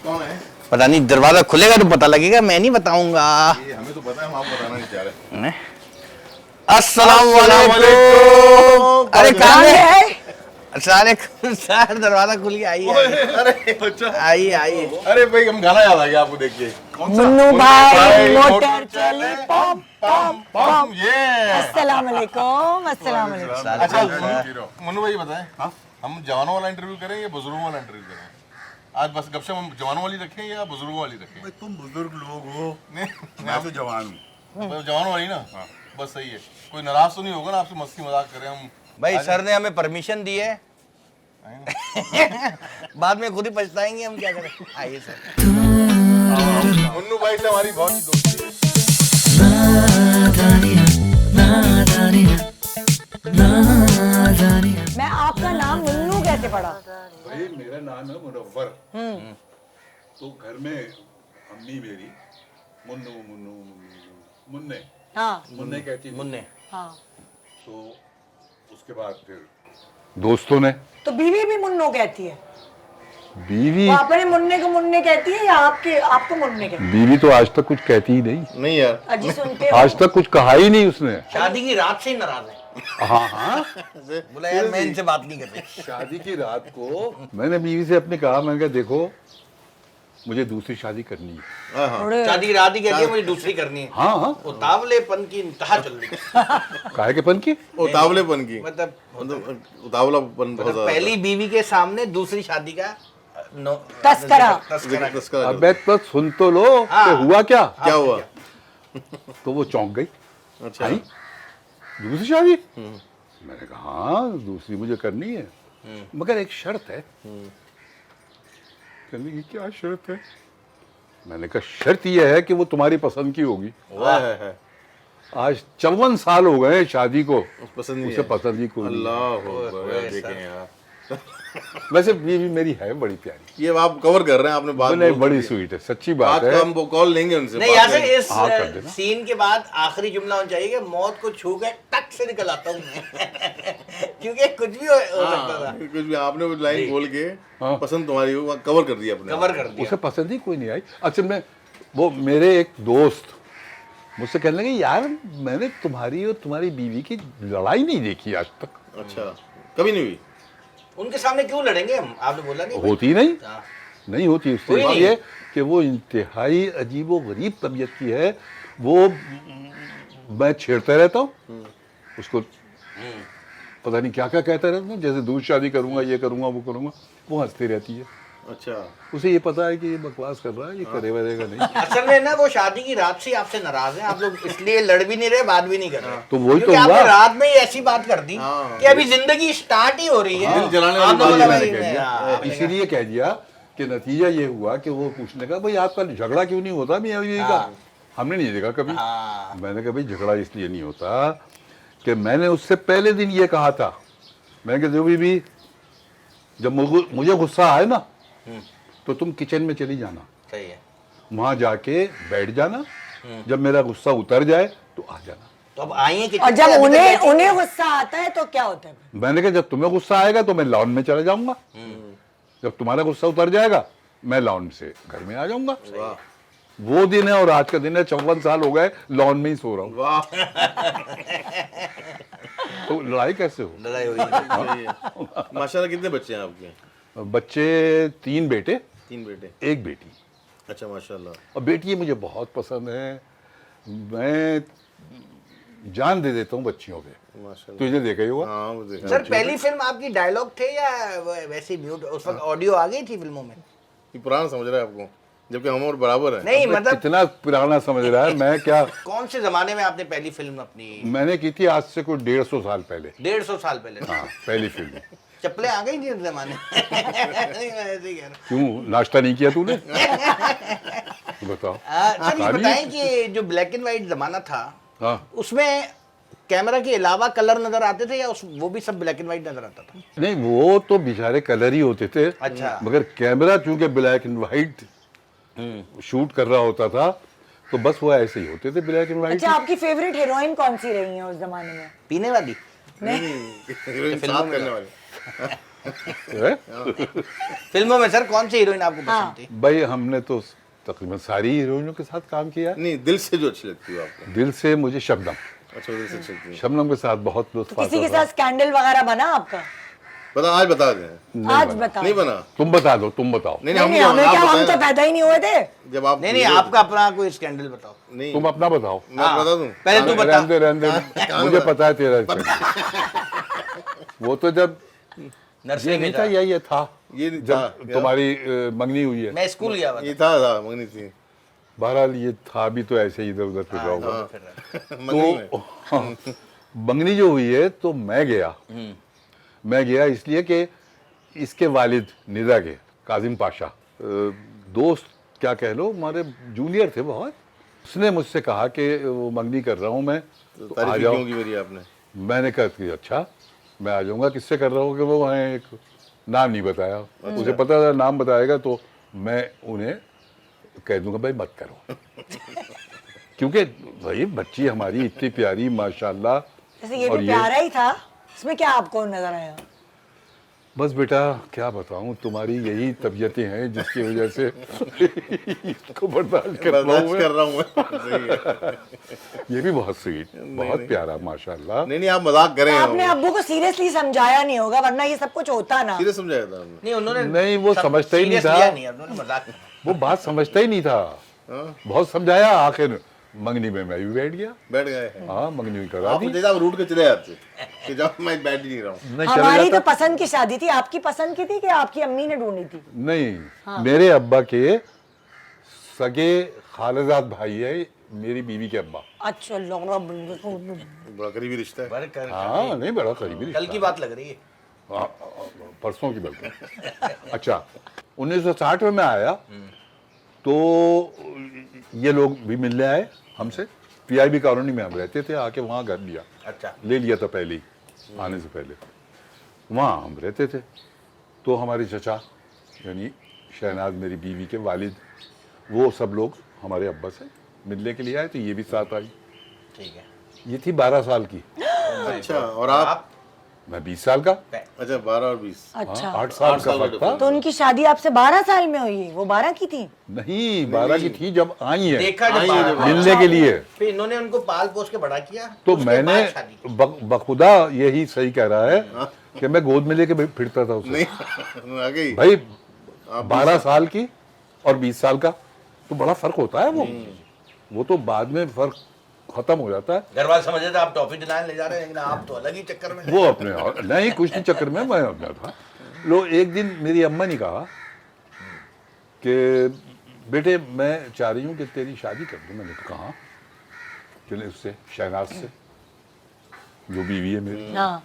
कौन है? पता नहीं, दरवाजा खुलेगा तो पता लगेगा, मैं नहीं बताऊंगा। ये हमें तो पता है, हम आपको बताना नहीं चाह रहे। अस्सलाम वालेकुम। अरे कहाँ है? सारे सर दरवाजा खुल गया, आइए अरे बच्चा, आइए आइए। अरे भाई हम गाना याद आ गया आपको देख के। कौन सा? मुन्नू भाई मोटर चली पम पम पम ये। अस्सलाम वालेकुम, अस्सलाम वालेकुम। अच्छा मनु भाई बताएं, हम जवानों वाला इंटरव्यू करें या बुजुर्गों वाला इंटरव्यू करें? आज बस गपशप हम जवानों वाली रखें या बुजुर्गों वाली रखें? भाई तुम बुजुर्ग लोग हो, नहीं मैं तो जवान हूँ। बस जवानों वाली ना, बस सही है। कोई नाराज तो नहीं होगा ना आपसे मस्ती मजाक करें हम? भाई सर ने हमें परमिशन दी है, बाद में खुद ही पछताएंगे, हम क्या करें। आइए सर। मुन्नू भाई से हमारी बहुत ही दोस्ती है। मैं आपका नाम मुन्नू कैसे पढ़ा? भाई मेरा नाम है मुनव्वर। तो घर में अम्मी मेरी मुन्नू मुन्नू मुन्नू मुन्ने हाँ मुन्ने कहती थी। मुन्ने। हाँ। तो उसके बाद फिर दोस्तों ने, तो बीवी भी मुन्नो कहती है? बीवी वो अपने मुन्ने को मुन्ने कहती है या आपको मुन्ने कहती बीवी तो आज तक कुछ कहती ही नहीं। नहीं यार, है? अजी सुनते हो? आज तक कुछ कहा ही नहीं उसने। शादी की रात से ही नाराज है। हाँ हाँ, बोला यार मैं इनसे बात नहीं करती। शादी की रात को मैंने बीवी से अपने कहा, मैंने कहा देखो मुझे दूसरी शादी करनी है। अरे, शादी की रात ही कहती है मुझे दूसरी करनी है। हाँ हाँ, उतावलेपन की इंतहा चल रही है। काहे के पन की? उतावलेपन की, मतलब उतावलापन बहुत ज्यादा। पहली बीवी के सामने दूसरी शादी का तस्करा। तस्करा। अबे तो सुन तो लो कि हुआ क्या। क्या हुआ? तो वो चौंक गई। अच्छा, आई दूसरी शादी? मैंने कहा हाँ दूसरी मुझे करनी है, मगर एक शर्त है। कहने की क्या शर्त है? मैंने कहा शर्त यह है कि वो तुम्हारी पसंद की होगी। वाह है। आज 54 साल हो गए शादी को, पसंद नहीं उसे है। पसंद ही कोई नहीं। अल्लाह अकबर, देखें यार। वैसे बीवी मेरी है बड़ी प्यारी, ये आप कवर कर रहे हैं, आपने बात नहीं बोल बड़ी दी। स्वीट है, सच्ची आज बात का है। हम वो कॉल लेंगे उनसे। नहीं, बात यहाँ से करेंगे। इस हाँ, कर देना। सीन के बाद आखिरी जुमला होना चाहिए कि मौत को छू के टक से निकल आता हूँ मैं। क्योंकि कुछ भी हो सकता था। कुछ भी आपने वो लाइन बोल के हाँ। पसंद तुम्हारी हो, कवर कर दिया आपने। कवर कर दिया। उसे पसंद ही कोई नहीं आई। असल में वो मेरे एक दोस्त मुझसे कहने लगे यार मैंने तुम्हारी और तुम्हारी बीवी की लड़ाई नहीं देखी आज तक। अच्छा, कभी नहीं हुई? उनके सामने क्यों लड़ेंगे हम? आपने बोला नहीं? होती नहीं, हाँ। नहीं होती। उससे कोई नहीं। ये कि वो इंतहाई अजीब व गरीब तबीयत की है। वो मैं छेड़ता रहता हूँ उसको, पता नहीं क्या क्या कहता रहता हूँ, जैसे दूसरी शादी करूंगा, ये करूंगा, वो करूंगा। वो हंसती रहती है। अच्छा, उसे ये पता है कि ये बकवास कर रहा है, ये करे वरेगा नहीं। असल में ना वो शादी की रात से आपसे नाराज हैं, आप लोग इसलिए लड़ भी नहीं रहे, बात भी नहीं कर रहे। तो वही तो क्योंकि आपने हुआ। रात में ही ऐसी बात कर दी हाँ। कि अभी जिंदगी स्टार्ट ही हो रही है। दिल जलाने वाली आपने बात बोला मैंने भाई, कह दिया। हाँ, इसीलिए कह दिया कि नतीजा ये हुआ कि वो पूछने का भाई आपका झगड़ा क्यों नहीं होता मियां बीवी का? हमने नहीं देखा कभी। हाँ। मैंने कहा भाई झगड़ा इसलिए नहीं होता कि मैंने उससे पहले दिन ये कहा था, मैंने कहा जो बीबी जब मुझे गुस्सा आए ना तो तुम किचन में चली जाना, सही है। वहां जाके बैठ जाना, जब मेरा गुस्सा उतर जाए तो आ जाना। तो अब आई हैं और जब उन्हें गुस्सा आता है तो क्या होता है? मैंने कहा जब तुम्हें गुस्सा आएगा तो मैं लॉन में चला जाऊंगा, जब तुम्हारा गुस्सा उतर जाएगा मैं लॉन से घर में आ जाऊंगा। वाह वो दिन है और आज का दिन है। 54 साल हो गए लॉन में ही सो रहा हूँ। वाह। तो लड़ाई कैसे हो? लड़ाई हुई। सही है। माशाल्लाह कितने बच्चे हैं आपके? बच्चे 3 बेटे 3 बेटे। 1 बेटी। अच्छा माशाल्लाह। और बेटी मुझे बहुत पसंद है, मैं जान दे देता हूँ बच्चियों पे। माशाल्लाह। तुझे देखा ही होगा। हाँ वो देखा। सर पहली फिल्म आपकी डायलॉग थे या वैसे म्यूट? उस वक्त ऑडियो आ गई थी फिल्मों में? ये पुराना समझ रहा है आपको, जबकि हम और बराबर है। नहीं मतलब कितना पुराना समझ रहा है मैं क्या? कौन से जमाने में आपने पहली फिल्म अपनी? मैंने की थी आज से कोई 150 साल पहले। 150 साल पहले। हाँ पहली फिल्म। चप्पलें आ गई थी उस जमाने में। नहीं, मैं ऐसे ही कह रहा हूँ। क्यों नाश्ता नहीं किया तूने? बताओ। सर ये बताएं कि जो ब्लैक एंड व्हाइट जमाना था हाँ उसमें कैमरा के अलावा कलर नजर आते थे या वो भी सब ब्लैक एंड व्हाइट नजर आता था? नहीं, वो तो बेचारे कलर ही होते थे। अच्छा। मगर कैमरा चूंकि ब्लैक एंड व्हाइट शूट कर रहा होता था, तो बस वो ऐसे ही होते थे, ब्लैक एंड व्हाइट। अच्छा, आपकी फेवरेट हीरोइन कौन सी रही है उस जमाने में? पीने वाली? हीरोइन साफ करने वाले। फिल्मों में सर कौन सी हीरोइन आपको पसंद थी? भाई हमने तो तकरीबन सारी हीरोइनों के साथ काम किया। नहीं, दिल से जो अच्छी लगती है आपको। दिल से मुझे शबनम, अच्छा, दिल से अच्छी लगती है। शबनम के साथ बहुत लुत्फ किसी के आता था। साथ स्कैंडल वगैरह बना आपका? बता, आज बता दें। आज बताओ। नहीं बना। तुम बता दो, तुम बताओ। नहीं, नहीं, हमें क्या, हम तो पैदा ही नहीं हुए थे। जब आप नहीं, आपका अपना कोई स्कैंडल बताओ। नहीं, तुम अपना बताओ। मैं बता दूं। पहले तू बता। रहने दे, मुझे पता है तेरा वो तो जब नर्सरी ये में नहीं था, ये था ये नहीं जब था, तुम्हारी मंगनी हुई है। मैं स्कूल गया हुआ था। ये था मंगनी थी। बहरहाल ये था भी तो ऐसे ही इधर उधर फिर रहा होगा। मंगनी में। तो हाँ, मंगनी जो हुई है तो मैं गया इसलिए कि इसके वालिद निदा के काजिम पाशा दोस्त क्या कह लो, हमारे जूनियर थे बहुत। उसने मुझसे कहा कि वो मंगनी कर रहा हूँ मैं, तो आ तारीफ जाओ। क्यों की मेरी आपने? मैंने कहा कि अच्छा मैं आ जाऊंगा। किससे कर रहा हूँ कि वो हैं, एक नाम नहीं बताया। मुझे पता था नाम बताएगा तो मैं उन्हें कह दूंगा भाई मत करो क्योंकि भाई बच्ची हमारी इतनी प्यारी माशाल्लाह। जैसे ये और भी प्यारा ही था, इसमें क्या आपको नजर आया? बस बेटा क्या बताऊं, तुम्हारी यही तबीयतें हैं जिसकी वजह से इसको बर्दाश्त कर रहा हूं बर्दाश्त मैं। कर रहा हूँ मैं। सही है। ये भी बहुत स्वीट, बहुत प्यारा माशाल्लाह। नहीं, आप मजाक करें। आपने अब्बू को सीरियसली समझाया नहीं होगा, वरना ये सब कुछ होता ना। सीरियस समझाया था हमने। नहीं, उन्होंने नहीं, वो समझता ही नहीं serious था। लिया नहीं, उन्होंने मजाक किया। वो बात समझता ही नहीं था। बहुत समझाया, आखिर मंगनी में मैं भी बैठ गया। बैठ गए हैं। हाँ, मंगनी भी करा आप दी। जैसे आप रूट के चले जाते कि जब मैं बैठ ही नहीं रहा हूँ। मैं चला हमारी तो जाता। पसंद की शादी थी, आपकी पसंद की थी कि आपकी अम्मी ने ढूंढी थी? नहीं, मेरे अब्बा के सगे खालजाद भाई है मेरी बीवी के अब्बा। अच्छा, लौंडा। बड़ा करीबी रिश्ता है। बड़े कर- हाँ, नहीं बड़ा करीबी कल रिश्ता की है। बात लग रही है। हाँ, परसों की बल्कि। अच्छा, 1960 में मैं आया तो ये लोग भी मिलने आए हमसे। पीआईबी कॉलोनी में हम रहते थे, आके वहाँ घर लिया, अच्छा। ले लिया था पहले ही, आने से पहले वहाँ हम रहते थे। तो हमारे चचा यानी शहनाज मेरी बीवी के वालिद, वो सब लोग हमारे अब्बा से मिलने के लिए आए, तो ये भी साथ आई। ठीक है। ये थी 12 साल की, अच्छा, और आप? मैं 20 साल का। अच्छा, 12 और 20। अच्छा, 8 साल का साल का फर्क था। तो उनकी शादी आपसे 12 साल में हुई? वो 12 की थी? नहीं, 12 की थी जब आई है देखा जब आई है बाहर- जब- मिलने के लिए। फिर इन्होंने उनको पाल पोस के बड़ा किया, तो उसके मैंने बाद शादी की। बखुदा यही सही कह रहा है कि मैं गोद में लेके फिरता था उसे। नहीं, आ गई। भाई 12 साल की और 20 साल का तो बड़ा फर्क होता है। वो तो बाद में फर्क खत्म हो जाता है। घर वाले समझ रहे थे आप टॉफी दिलाने ले जा रहे हैं, लेकिन आप तो अलग ही चक्कर में वो अपने नहीं, कुछ नहीं चक्कर में मैं अपना था। लो, एक दिन मेरी अम्मा ने कहा कि बेटे मैं चाह रही हूँ कि तेरी शादी कर दूँ। मैंने कहा चले उससे, शहनाज से, जो बीवी है मेरी। हाँ।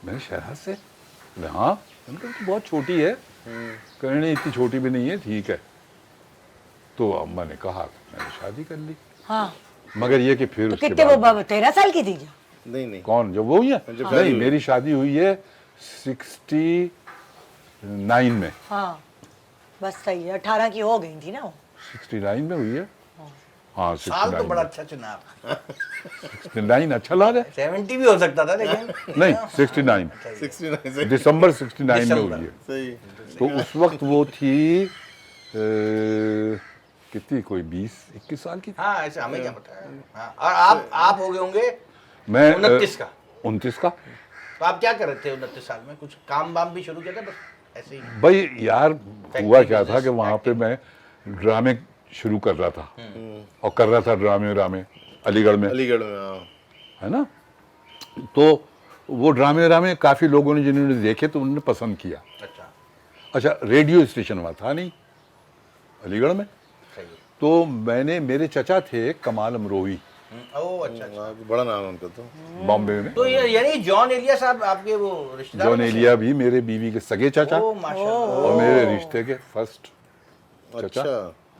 मैंने शहनाज से? बोले हाँ। मैंने कहा तो बहुत छोटी है। कहने नहीं, इतनी छोटी भी नहीं है, ठीक है। तो अम्मा ने कहा, मैंने शादी कर ली। हाँ, मगर ये कि फिर तो उसके कितने, बाद वो 13 साल की थी क्या? नहीं, नहीं। कौन, जब वो हुई है? जब शादी नहीं, हुई। मेरी शादी हुई है 69 में। हाँ, बस सही है, 18 की हो गई थी ना वो। 69 में हुई है। हाँ, साल तो 69 बड़ा में। अच्छा चुना। 69 अच्छा लग रहा 70 भी हो सकता था, लेकिन है। नहीं, 69 69 से। दिसंबर 69 में दिसंबर। हुई है। सही। तो उस वक्त वो थी कितनी, कोई 20-21 साल की थी। हाँ, ऐसे हमें क्या पता है। हाँ, और आप हो गए होंगे मैं 29 का। 29 का। तो आप क्या कर रहे थे 29 साल में? कुछ काम वाम भी शुरू किया था? बस ऐसे ही? भाई यार, हुआ क्या था business, कि वहाँ पे मैं ड्रामे शुरू कर रहा था और कर रहा था ड्रामे अलीगढ़ में, अलीगढ़ में। हाँ। है ना। तो वो ड्रामे काफ़ी लोगों ने जिन्होंने देखे तो उन्होंने पसंद किया। अच्छा, रेडियो स्टेशन वहाँ था नहीं अलीगढ़ में। सही है। तो मैंने, मेरे चचा थे कमाल अमरोही, ओह, अच्छा। हाँ, बड़ा नाम है उनका तो। बॉम्बे में। तो ये यानी जॉन एलिया साहब आपके वो रिश्तेदार जॉन में से? एलिया भी मेरे बीवी के सगे चाचा ओह, माशाल्लाह। और मेरे रिश्ते के फर्स्ट अच्छा।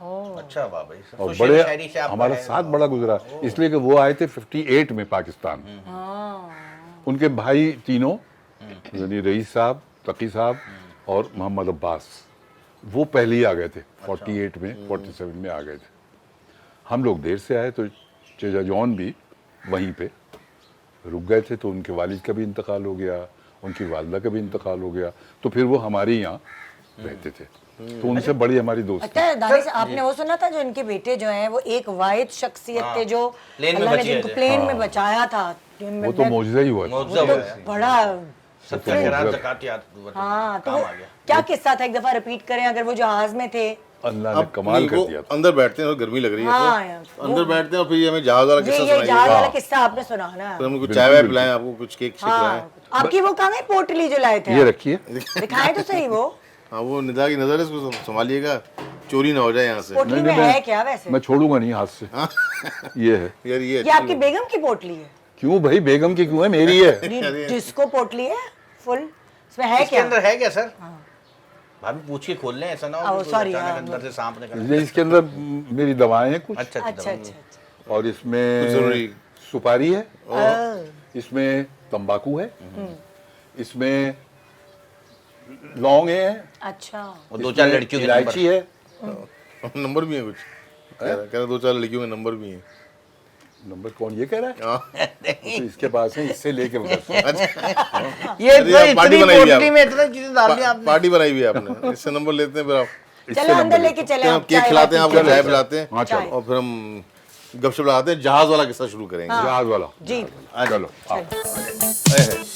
अच्छा वाह भाई, और तो शेर बड़े शायरी से आपका हमारा है। साथ बड़ा गुजरा, इसलिए कि वो आए थे 58 में पाकिस्तान। उनके भाई तीनों, यानी रईस साहब, तकी साहब और मोहम्मद अब्बास, वो पहले ही आ गए थे 48 में, 47 में आ गए थे। हम लोग देर से आए, तो चेजा जॉन भी वहीं पे रुक गए थे। तो उनके वालिद का भी इंतकाल हो गया, उनकी वालदा का भी इंतकाल हो गया, तो फिर वो हमारे यहाँ रहते थे। तो उनसे बड़ी हमारी दोस्ती। अच्छा दानी से आपने वो सुना था जो इनके बेटे जो हैं वो एक वाहिद शख्सियत थे जो प्लेन में अल्लाह ने बची है जिनको जो। प्लेन में बचाया था। वो तो मौजज़ा ही हुआ था। मौजूदा वो तो हुआ है। बड़ा सत्तर खैरात ज़कात याद हाँ, तो काम वो आ गया। क्या किस्सा था, एक दफा रिपीट करें। अगर वो जहाज में थे, अल्लाह ने कमाल कर दिया था। अंदर बैठते हैं और गर्मी लग रही है हाँ तो यार, अंदर बैठते हैं और फिर ये हमें जहाज वाला ये किस्सा ये जहाज सुनाइए। वाला किस्सा आपने सुना ना। फिर हमको कुछ चाय वाय पिलाएं, आपको कुछ केक शेक खिलाएं। हाँ, आपकी वो कहाँ है पोटली जो लाए थे ये आप? रखिए। दिखाएं तो सही वो हाँ, वो निदा की नजर है, इसको संभालिएगा, चोरी ना हो जाए यहाँ से। पोटली में मैं- है क्या वैसे? मैं छोड़ूंगा नहीं हाथ से। ये है। यार ये ये आपकी बेगम की पोटली है? क्यों भाई, बेगम की क्यों है, मेरी है। जिसको पोटली है फुल, इसमें है इसके क्या? अंदर है क्या सर? भाभी पूछ के खोल लें, ऐसा ना हो ओ, कि sorry, अचानक हाँ, अंदर से सांप निकल ये इसके अंदर मेरी दवाएं हैं कुछ, अच्छा अच्छा अच्छा और इसमें जरूरी। सुपारी है, अच्छा। इसमें तंबाकू है, इसमें लौंग है, अच्छा और दो चार इसमें लड़कियों के इलायची है। नंबर भी है कुछ, कह रहा 2-4 लड़कियों के नंबर भी हैं। नंबर कौन ये कह रहा है? हाँ। तो इसके पास है, इससे लेके बता। ये अरे तो आप पार्टी इतनी बनाई हुई है पोटली में इतना चीजें डाल दी आपने। पार्टी बनाई हुई है आपने, इससे नंबर लेते हैं, फिर आप चलो अंदर लेके चले हम आप, केक चाय खिलाते हैं, वाय आपको पीते चाय पिलाते हैं, हाँ, चलो। और फिर हम गपशप लगाते हैं। जहाज वाला किस्सा शुरू करेंगे। जहाज वाला जी। चलो आओ। है।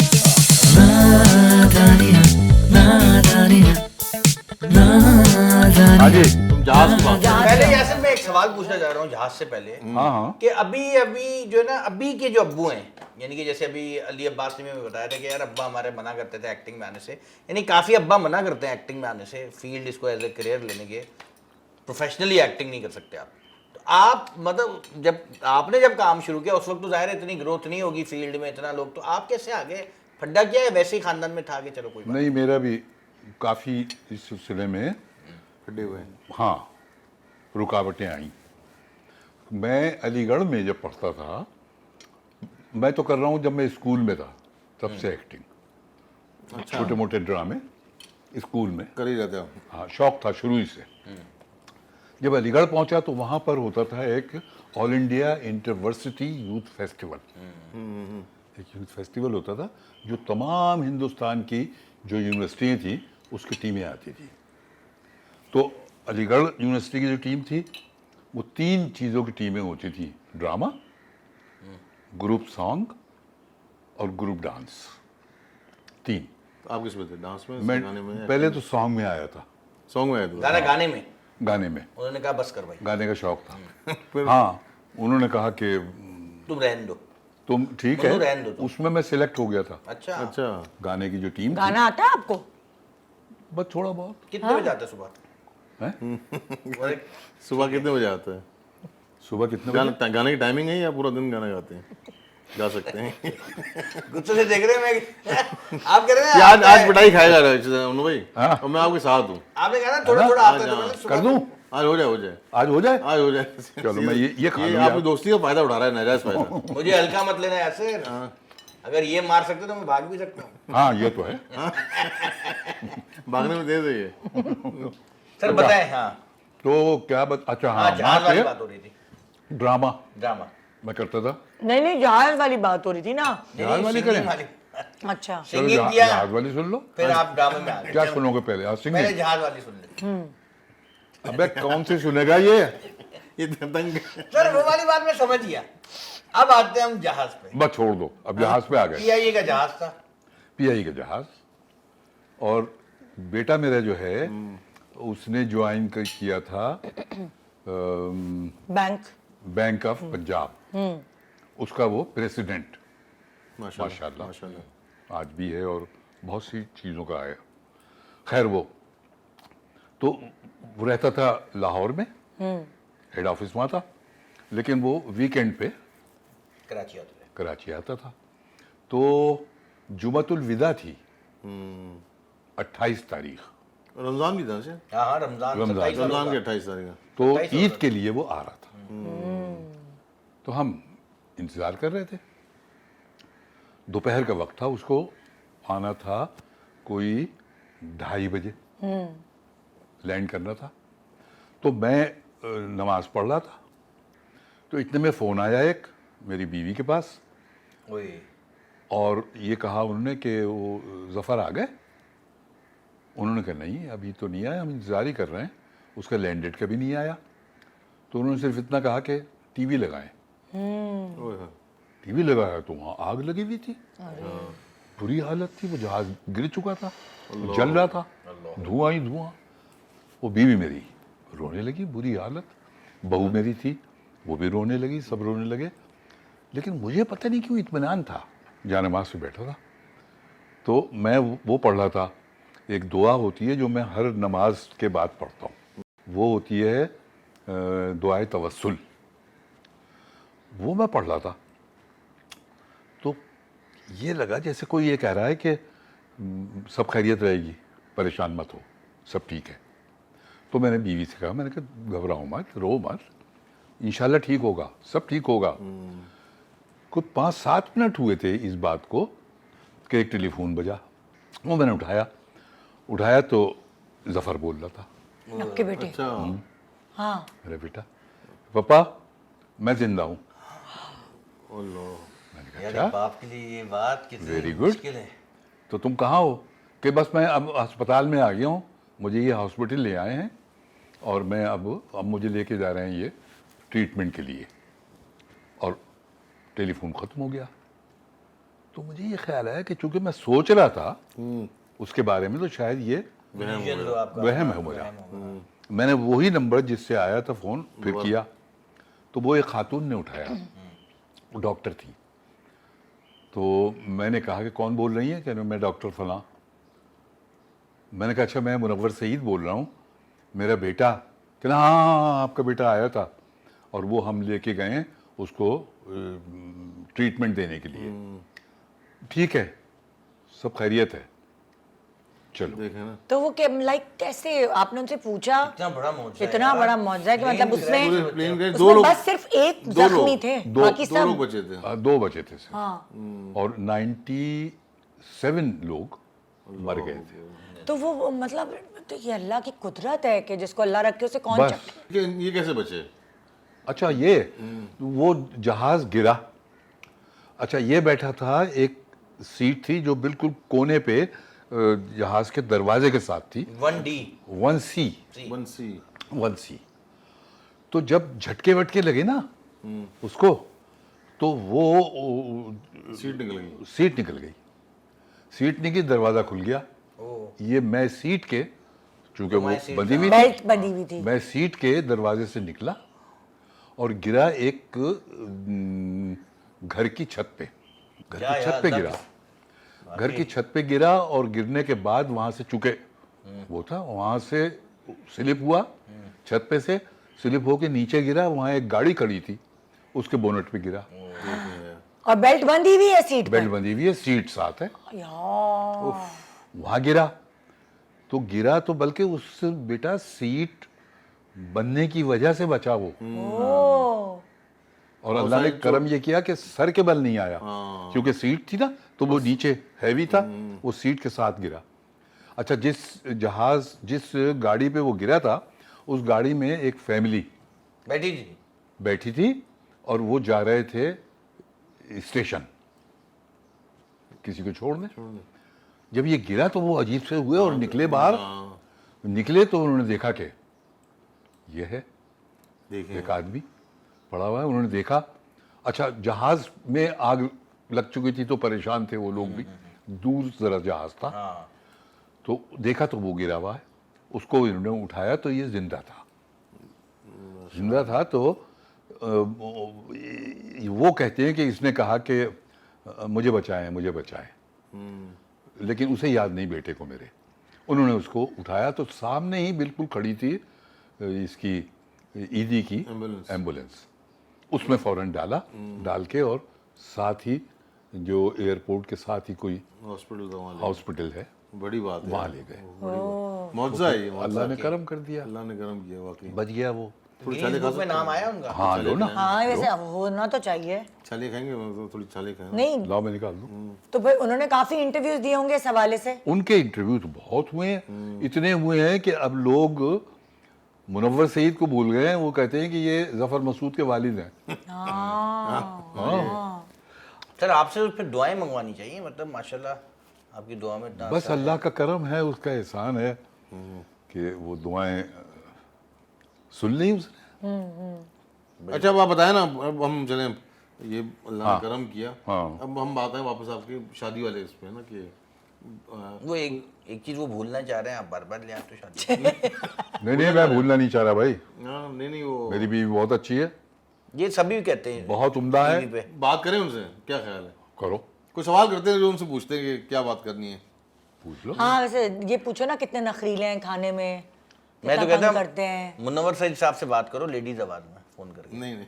हाँ जी। तुम जहाज की बात करो। पहले यासिर मैं एक सवाल पूछना चाह रहा हूँ जहाज से पहले, हाँ हाँ। कि अभी जो है ना, अभी के जो अब्बू हैं, यानी कि जैसे अभी अली अब्बास ने भी बताया था कि यार अब्बा हमारे मना करते थे एक्टिंग में आने से, यानी काफ़ी अब्बा मना करते हैं एक्टिंग में आने से, फील्ड इसको एज ए करियर लेने के, प्रोफेशनली एक्टिंग नहीं कर सकते आप। तो आप मतलब जब काम शुरू किया उस वक्त तो जाहिर है इतनी ग्रोथ नहीं होगी फील्ड में, इतना लोग, तो आप कैसे आगे फड्डा किया है? वैसे ही खानदान में था कि चलो कोई बात नहीं, मेरा भी काफ़ी इस सिलसिले में खड्डे हुए हैं। हाँ रुकावटें आई। मैं अलीगढ़ में जब पढ़ता था, मैं तो कर रहा हूँ, जब मैं स्कूल में था तब से एक्टिंग, छोटे मोटे ड्रामे स्कूल में कर ही रहते हो। हाँ शौक था शुरू ही से। जब अलीगढ़ पहुंचा तो वहाँ पर होता था एक all India interversity youth festival. एक यूथ फेस्टिवल होता था जो तमाम हिंदुस्तान की जो यूनिवर्सिटियाँ थी उसकी टीमें आती थी। तो अलीगढ़ यूनिवर्सिटी की जो टीम थी वो 3 चीज़ों की टीमें होती थी, ड्रामा, ग्रुप सॉन्ग और ग्रुप डांस। 3। आप किस में थे? डांस में, मैं गाने में? पहले तो सॉन्ग में आया था, सॉन्ग में आए थे? गाने में गाने में, उन्होंने कहा बस कर भाई, गाने का शौक था। हाँ, उन्होंने कहा कि तुम रहने दो। तुम ठीक मनु रहने दो है, तुम। उसमें मैं सिलेक्ट हो गया था। अच्छा अच्छा। गाने की जो टीम थी, गाना आता है आपको? बस थोड़ा बहुत कितने बजे आते सुबह? है। और एक सुबह कितने बजे आता है? सुबह कितने बजे? गाने की टाइमिंग है या पूरा दिन गाना गाते हैं? जा सकते हैं। गुस्से से देख रहे हैं मैं आप कह रहे हैं कि आज आता आज है। पिटाई खाएगा अनु भाई, हाँ। और मैं आपके साथ हूँ। आपने कहा ना थोड़ा थोड़ा आता है, तो हाँ, मैंने सुबह कर दूं? आज हो जाए, आज हो जाए? आज हो जाए। चलो, मैं ये खा लूं आपकी यार। दोस्ती का फायदा उठा रहा है, नाजायज फायदा। मुझे हल्का मत लेना ऐसे। अगर ये मार सकते तो मैं भाग भी सकता हूँ। हाँ ये तो है। भागने में तेज है ये। सर बताएं। हाँ तो क्या अच्छा हाँ, हाँ, जहाज वाली वहाँ बात हो रही थी, से ड्रामा ड्रामा। मैं करता था। नहीं नहीं, जहाज वाली बात हो रही थी ना। जहाज वाली सिंगिंग करें? वाली। अच्छा चलो सिंगिंग किया, जहाज वाली सुन लो। फिर आप ड्रामे में आ गए। क्या सुनोगे पहले? हाँ, पहले सिंगिंग। जहाज वाली सुन ली। अबे कौन सी सुनेगा ये? ये तंग। सर वो वाली बात मैं समझ गया। अब आते हैं हम जहाज पे। बस छोड़ दो, अब जहाज पे आ गए। पीआईए का जहाज था। पीआई का जहाज। और बेटा मेरा जो है उसने ज्वाइन किया था बैंक ऑफ पंजाब, उसका वो प्रेसिडेंट माशाल्लाह आज भी है और बहुत सी चीज़ों का है। खैर वो रहता था लाहौर में, हेड ऑफिस वहाँ था, लेकिन वो वीकेंड पे कराची आते थे। कराची आता था। तो जुमतुल विदा थी 28 तारीख, रमजान भी था शायद, हाँ हाँ, रमजान रमजान। 27 वाला रमजान के था। 28 तारीख का। तो 27 ईद के लिए वो आ रहा था, तो हम इंतज़ार कर रहे थे। दोपहर का वक्त था, उसको आना था कोई 2:30 बजे, लैंड करना था। तो मैं नमाज पढ़ रहा था, तो इतने में फ़ोन आया एक मेरी बीवी के पास, वही और ये कहा उन्होंने कि वो ज़फ़र आ गए। उन्होंने कहा नहीं अभी तो नहीं आया, हम इंतज़ार ही कर रहे हैं, उसका लैंड डेट कभी नहीं आया। तो उन्होंने सिर्फ इतना कहा कि टीवी लगाएं। ओए होए। टीवी लगाया तो वहाँ आग लगी हुई थी, बुरी हालत थी, वो जहाज गिर चुका था, जल रहा था, धुआं ही धुआं। वो बीवी मेरी रोने लगी, बुरी हालत। बहू मेरी थी, वो भी रोने लगी, सब रोने लगे। लेकिन मुझे पता नहीं क्यों इत्मीनान था, जहाँ नमाज पे बैठा था। तो मैं वो पढ़ रहा था, एक दुआ होती है जो मैं हर नमाज के बाद पढ़ता हूँ, वो होती है दुआए तवस्सुल, वो मैं पढ़ रहा था। तो ये लगा जैसे कोई ये कह रहा है कि सब खैरियत रहेगी, परेशान मत हो, सब ठीक है। तो मैंने बीवी से कहा, मैंने कहा घबराओ मत, रो मत, इंशाल्लाह ठीक होगा, सब ठीक होगा। कुछ 5-7 मिनट हुए थे इस बात को कि एक टेलीफोन बजा। वो मैंने उठाया तो ज़फ़र बोल रहा था। आपके बेटे? अच्छा, हाँ। अरे बेटा, पापा मैं जिंदा हूँ। ओ लो। मैंने कहा यार अच्छा, बाप के लिए ये बात कितनी Very good. मुश्किल है। तो तुम कहाँ हो? कि बस मैं अब अस्पताल में आ गया हूँ, मुझे ये हॉस्पिटल ले आए हैं और मैं अब मुझे लेके जा रहे हैं ये ट्रीटमेंट के लिए। और टेलीफोन ख़त्म हो गया। तो मुझे ये ख्याल आया कि चूंकि मैं सोच रहा था उसके बारे में, तो शायद ये Vision जो आपका वहम है मुझे। मैंने वही नंबर जिससे आया था फ़ोन फिर किया, तो वो एक खातून ने उठाया, वो डॉक्टर थी। तो मैंने कहा कि कौन बोल रही है? कि मैं डॉक्टर फलां। मैंने कहा अच्छा मैं मुनव्वर सईद बोल रहा हूँ, मेरा बेटा। कहना हाँ आपका बेटा आया था और वो हम लेके गए हैं उसको ट्रीटमेंट देने के लिए। ठीक है, सब खैरियत है, चलो। देखे ना, तो वो लाइक कैसे आपने उनसे पूछा? इतना बड़ा मुआवजा है इतना यार। बड़ा मुआवजा है कि मतलब उसमें पूरे प्लेन गए, दो उसमें लोग, बस सिर्फ एक दो जख्मी लोग, थे, दो- बाकी दो सब। लोग बचे थे। 2 बचे थे सिर्फ, हाँ। और 97 लोग मर गए थे। तो वो मतलब तो ये अल्लाह की कुदरत है कि जिसको अल्लाह रखे उसे कौन बस। चखे। ये कैसे बचे? अच्छा ये वो जहाज गिरा। अच्छा ये बैठा था, एक सीट थी जो बिल्कुल कोने पे जहाज के दरवाजे के साथ थी, 1D 1C। बंसी। 1C। तो जब झटके वटके लगे ना उसको, तो वो सीट निकल गई। सीट निकल गई। सीट निकली, दरवाज़ा खुल गया। ओ ये मैं सीट के, चूंकि वो मैं सीट बंधी हुई थी, बेल्ट बंधी हुई थी। मैं सीट के दरवाजे से निकला और गिरा एक घर की छत पे। घर क्या की छत यार, पे अल्लाह गिरा, घर की छत पे गिरा। और गिरने के बाद वहां से, चूंकि वो था, वहां से स्लिप हुआ, छत पे से स्लिप होके नीचे गिरा। वहां एक गाड़ी खड़ी थी, उसके बोनट पे गिरा। और बेल्ट बंधी हुई है सीट बेल्ट पे। बंधी हुई है, सीट साथ है। यार वहां गिरा तो गिरा तो बल्कि उस बेटा सीट बनने की वजह से बचा वो। ओ और अल्लाह ने करम ये किया कि सर के बल नहीं आया, हाँ। क्योंकि सीट थी ना, तो वो नीचे हैवी था, वो सीट के साथ गिरा। अच्छा जिस गाड़ी पे वो गिरा था, उस गाड़ी में एक फैमिली बैठी थी। बैठी थी और वो जा रहे थे स्टेशन किसी को छोड़ने। जब ये गिरा तो वो अजीब से हुए और निकले बाहर। निकले तो उन्होंने देखा कि ये है देखे एक आदमी पड़ा हुआ है। उन्होंने देखा, अच्छा जहाज में आग लग चुकी थी तो परेशान थे वो लोग भी, दूर जरा जहाज था। हाँ तो देखा तो वो गिरा हुआ है, उसको इन्होंने उठाया तो ये जिंदा था। जिंदा था तो वो कहते हैं कि इसने कहा कि मुझे बचाएं, मुझे बचाएं। लेकिन उसे याद नहीं बेटे को मेरे। उन्होंने उसको उठाया तो सामने ही बिल्कुल खड़ी थी इसकी ईदी की एम्बुलेंस। उसमें फौरन डाल के, और साथ ही जो एयरपोर्ट के साथ ही कोई हॉस्पिटल था वहाँ। हॉस्पिटल है, बड़ी बात है, वहाँ ले गए। मौजज़ा है ये, अल्लाह ने करम कर दिया, अल्लाह ने करम किया वाकई। बच गया वो। थोड़ी छाले खा गिनीज बुक में नाम आया उनका? हाँ लो ना, हाँ वैसे होना तो चाहिए। छाले खाएंगे, तो थोड़ी छाले खाएंगे। नहीं लाओ मैं निकाल दूँ। तो भाई उन्होंने काफी इंटरव्यूज दिए होंगे इस हवाले से। उनके इंटरव्यू तो बहुत हुए हैं, इतने हुए हैं कि अब लोग मुनव्वर सईद को भूल गए हैं। वो कहते हैं कि ये जफर मसूद के वालिद हैं। हाँ सर आपसे तो फिर दुआएं मंगवानी चाहिए, मतलब माशाल्लाह आपकी दुआ में इतना बस अल्लाह का करम है, उसका एहसान है कि वो दुआएं सुन ली उसने। अच्छा अब आप बताएं ना, अब हम चलें, ये अल्लाह ने करम किया। हाँ। अब हम बात है वापस आपकी शादी वाले इस पे ना कि वो एक चीज वो भूलना चाह रहे हैं, आप बार बार ले आते हो शादी। नहीं मैं भूलना नहीं चाह रहा भाई, हाँ, नहीं वो मेरी बीवी बहुत अच्छी है, ये सभी कहते हैं बहुत उम्दा है। टीवी पे। बात करें उनसे, क्या ख्याल है? करो, कुछ सवाल करते हैं जो उनसे पूछते हैं कि क्या बात करनी है। पूछ लो। हाँ वैसे ये पूछो ना कितने नखरीले हैं खाने में, मैं तो कितना कहता तंग करते हूँ हैं। मुनव्वर सईद साहब से बात करो लेडीज आवाज में फोन करके। नहीं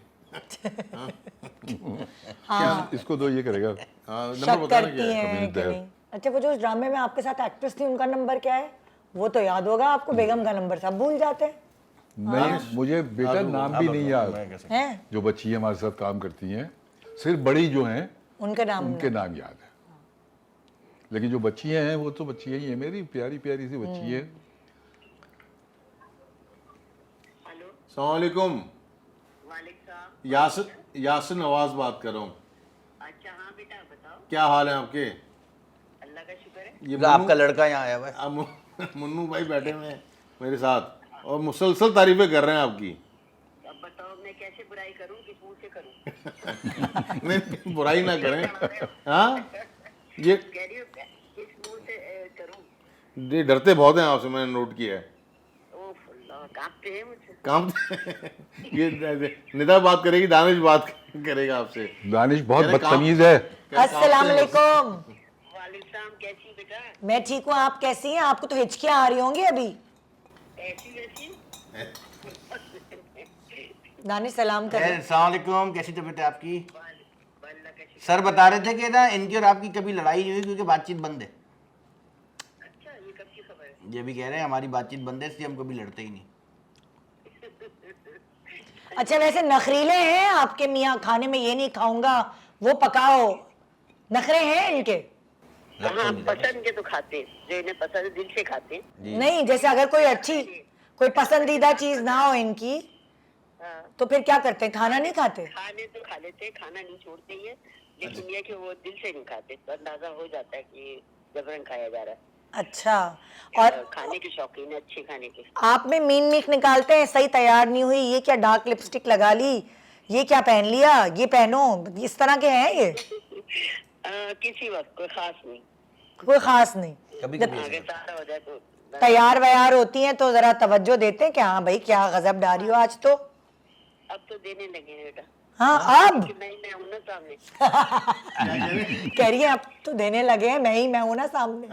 क्या इसको दो, ये करेगा। हाँ, नंबर शक बताना करती क्या है? हैं कि दे। नहीं। अच्छा वो जो उस ड्रामे में आपके साथ एक्ट्रेस थी उनका नंबर क्या है? वो तो याद होगा आपको, बेगम का नंबर सब भूल जाते हैं। नहीं मुझे बेटा नाम भी नहीं याद। मैं कैसे हैं जो बच्ची हमारे साथ काम करती हैं, सिर्फ बड़ी जो हैं उनके नाम उनके नाम याद है, लेकिन जो बच्चियां हैं वो तो बच्चियां ही हैं, मेरी प्यारी प्यारी सी बच्ची है। अस्सलाम वालेकुम, यासिर नवाज बात कर रहा हूँ। अच्छा हाँ बेटा बताओ। क्या हाल है आपके? अल्लाह का शुक्र है। ये आपका लड़का यहाँ आया हुआ है। मुन्नू भाई बैठे हुए हैं मेरे साथ और मुसलसल तारीफें कर रहे हैं आपकी। अब बताओ मैं कैसे बुराई करूँ, किस मुंह से करूँ? नहीं बुराई ना करें। हाँ ये कह रही हूँ किस मुंह से करूँ? ये डरते बहुत हैं आपसे, मैंने नोट किया है। ओह अल्लाह, कांपते हैं मुझसे। काम ये निदा बात करेगी, दानिश बात करेगा आपसे। दानिश बहुत मेरे काम- बदतमीज है। अस्सलाम वालेकुम। वालेकुम, कैसी बेटा? मैं ठीक हूँ, आप कैसी हैं? आपको तो हिचकियाँ आ रही होंगी अभी। ऐसी वैसी? दानिश सलाम कर। अस्सलाम वालेकुम, कैसी तबीयत है आपकी? अल्लाह का शुक्र। सर बता रहे थे कि ना इनकी और आपकी कभी लड़ाई नहीं हुई क्योंकि बातचीत बंद है। अच्छा ये कब की खबर है? ये भी कह रहे हैं हमारी बातचीत बंद है इसलिए हम कभी लड़ते ही नहीं। अच्छा वैसे नखरीले हैं आपके मियाँ, खाने में ये नहीं खाऊंगा वो पकाओ, नखरे हैं इनके? हाँ पसंद के तो खाते हैं, जो इन्हें पसंद है दिल से खाते हैं। नहीं जैसे अगर कोई अच्छी कोई पसंदीदा चीज ना हो इनकी हाँ, तो फिर क्या करते हैं, खाना नहीं खाते? खाने तो खा लेते हैं, खाना नहीं छोड़ते ही है, लेकिन ये कि वो दिल से नहीं खाते, तो अंदाजा हो जाता है कि जबरन खाया जा रहा है। अच्छा और खाने के शौकीन है, अच्छे खाने के। आप में मीन मीख निकालते हैं, सही तैयार नहीं हुई, ये क्या डार्क लिपस्टिक लगा ली, ये क्या पहन लिया, ये पहनो, इस तरह के हैं ये? किसी वक्त कोई खास नहीं। कोई खास नहीं। कभी जब कभी अगर सारा हो जाए तो तैयार वैयार होती हैं तो जरा तवज्जो देते हैं कि हाँ भाई क्या गजब डाली हो आज तो। अब तो देने लगे हैं बेटा, हाँ अब कि मैं हूं ना सामने। कह रही है अब तो देने लगे हैं, मैं हूं ना सामने।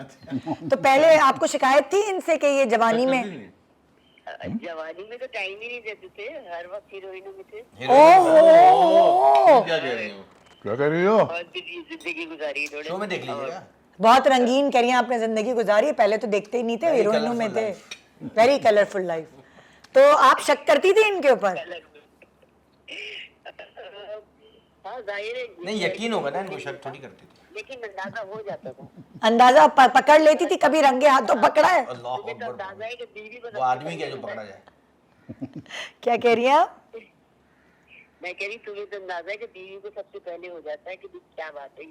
तो पहले आपको शिकायत थी इनसे कि ये जवानी में? जवानी में तो टाइम ही नहीं देते थे, हर वक्त हीरोइनों में थे ओहो क्या कह रही हो? क्या कर रही हो? और बिजी जिंदगी गुजारी थोड़े। शो में देख लीजिएगा। बहुत रंगीन करिए आपने जिंदगी गुजारी, पहले तो देखते ही नहीं थे, हीरोइनों में थे। Very colourful life. तो आप शक करती थी इनके ऊपर? हाँ जाहिर है, नहीं यकीन होगा ना, इनको शक थोड़ी करती थी। लेकिन अंदाजा हो जाता था। अंदाजा पकड़ लेती थी, कभी रंगे हाथों पकड़ा है? अल्लाह तुम्हें तो अकबर। अंदाजा है कि बीवी को वो आदमी क्या जो पकड़ा जाए। क्या कह रही हैं आप? मैं कह रही तुम्हें तो अंदाजा है कि बीवी को सबसे पहले हो जाता है कि क्या बात है।